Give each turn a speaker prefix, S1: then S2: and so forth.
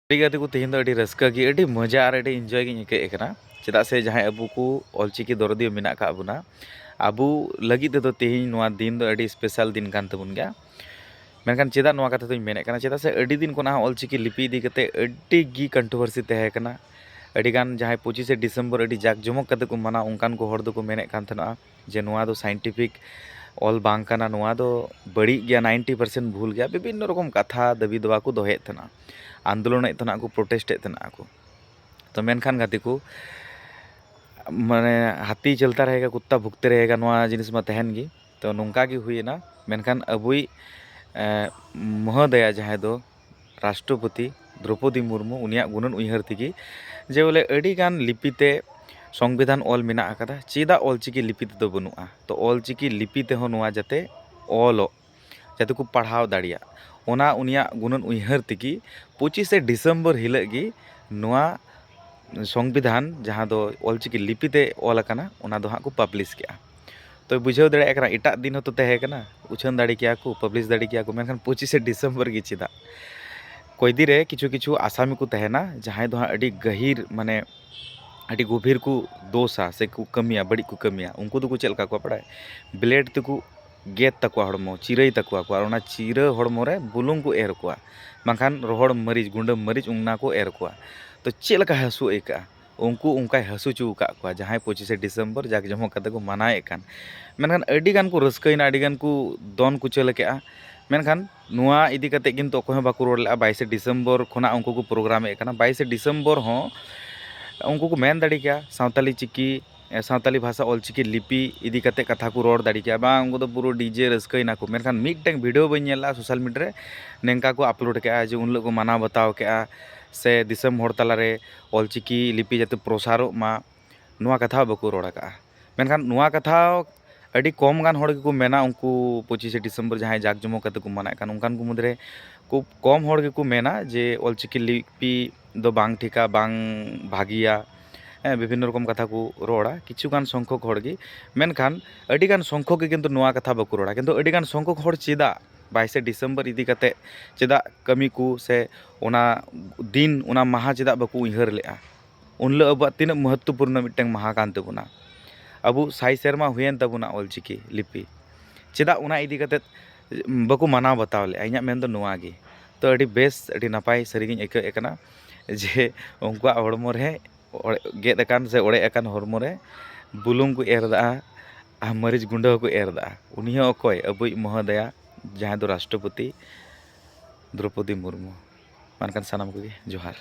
S1: गाते को तेहन अड़ी रस्का की अड़ी मजा और अड़ी एंजॉय गिन इकायकना चेदा से जहां अबू को ऑलचिकी दरदी मेना का अबुना अबू लगी तो तेहन नोआ दिन दो अड़ी स्पेशल दिन कान तबुन गया मेनखान चेदा नोआ कथा तो मेने कना चेदा से अड़ी दिन कोना ऑलचिकी लिपि दी कते अड़ी गी कंट्रोवर्सी तहे कना अड़ी गान जहां 25 डिसेंबर अड़ी जाक जमक कते को मना उनकान को हर दो को मेने कान थना जे नोआ दो साइंटिफिक ऑल बांग कना नोआ दो बड़ी गया 90% भूल गया विभिन्न रकम कथा दाबी दवा को दोहे थना आंदोलन तना को प्रोटेस्ट तना को तो मेनखान गाते को माने हाथी चलता रहेगा कुत्ता भुगते रहेगा नोआ जिनिस मा तहन गी तो नोंका गी हुईना मेनखान अबुई महोदया जहां दो राष्ट्रपति द्रौपदी मुर्मू उनिया गुणन उयहर थी जे बोले अड़ी गान लिपिते संविधान ऑल मेना अकदा चेदा ऑलचिकी लिपि तो बनुआ तो ऑलचिकी लिपि ते हो नोआ जाते ऑलो जाते को पढ़ाव दाड़िया ओना उनिया गुणन उयहर थी 25 डिसेंबर हिलगी नोआ संविधान जहां दो ऑलचिकी लिपिते ऑल अकना ओना दो हाँ को पब्लिश किया तो बुझाव दाड़े कना एटा दिन तो तहे कना उछन दाड़ी किया को पब्लिश दाड़ी किया को मेनखान 25 डिसेंबर की चेदा कोईदी रे किछु किछु आसामी को तहना जहां दो हाँ अड़ी गहिर माने अड़ी गभीर को दोषा से को कमिया बड़ी को कमिया उनको तो को चलका को पड़ा ब्लेड तको गेद तको हड़मो चिरई तको को चिरा हड़मो रे बुलुंग को एर को बांखान रोहड़ मरीच गुंडा मरीच उंगना को एर को तो चलका हसु एका उनको उनका हसु चू का जहां 25 डिसेंबर जाक जमो कते को मनाए कान मेनखान अड़ी गान को रस्कैना अड़ी गान को दोन को चलकेआ मेनखान नुआ इदी कते किंतु अकोय बाको रोड ले 22 डिसेंबर खोना उनको को प्रोग्राम ए काना 22 डिसेंबर हो उनको को मेन दाड़ी क्या सावताली चिकी सावताली भाषा ऑलचिकी लिपि इदी कते कथा को रोड दाड़ी क्या बा उनको तो पूरा डीजे रस्कैना को मेनखान मिदटें वीडियो बन नेला सोशल मीडिया रे नेंका को अपलोड के जे उन लोग को माना बताव के से दिसम हर तलारे ऑलचिकी लिपि जाते प्रसारो मा नुआ कथा बाको रोड का मेनखान नुआ कथा अड़ी कम गान हड़ को मेना उनको 25 डिसेंबर जहां जाक जमो कते को मना कान उनकान को मुद्रे को कम हड़ को मेना जे ऑलचिकी लिपि दो बांग ठिका बांग भागिया विभिन्न रकम कथा को रोड़ा किछुगान संख्यक हड़गी मेनखान अड़ीगान संख्यक के किंतु नुआ कथा बाको रोड़ा किंतु अड़ीगान संख्यक हड़ चेदा 22 डिसेंबर इदी कते चेदा कमी को से ओना दिन ओना माहा चेदा बाको उयहर लेआ उनलो अब तीन महत्वपूर्ण मिटeng माहा कान तबुना अबु साई सेरमा हुयन तबुना ऑलचिकी लिपि चेदा ओना इदी कते बाको माना बताव ले इᱧᱟᱜ मेन दो नुआ गे तो अड़ी बेस अड़ी नपाय सरीगिñ एका एकना जे उनका हड़मो रे गेद अकान से ओड़े अकान हड़मो रे बुलुंग को एरदा आ मरीच गुंडा को एरदा उनी हो अकोय अबुई महोदया जहां दो राष्ट्रपति द्रौपदी मुर्मू मानकान सानाम को जोहार।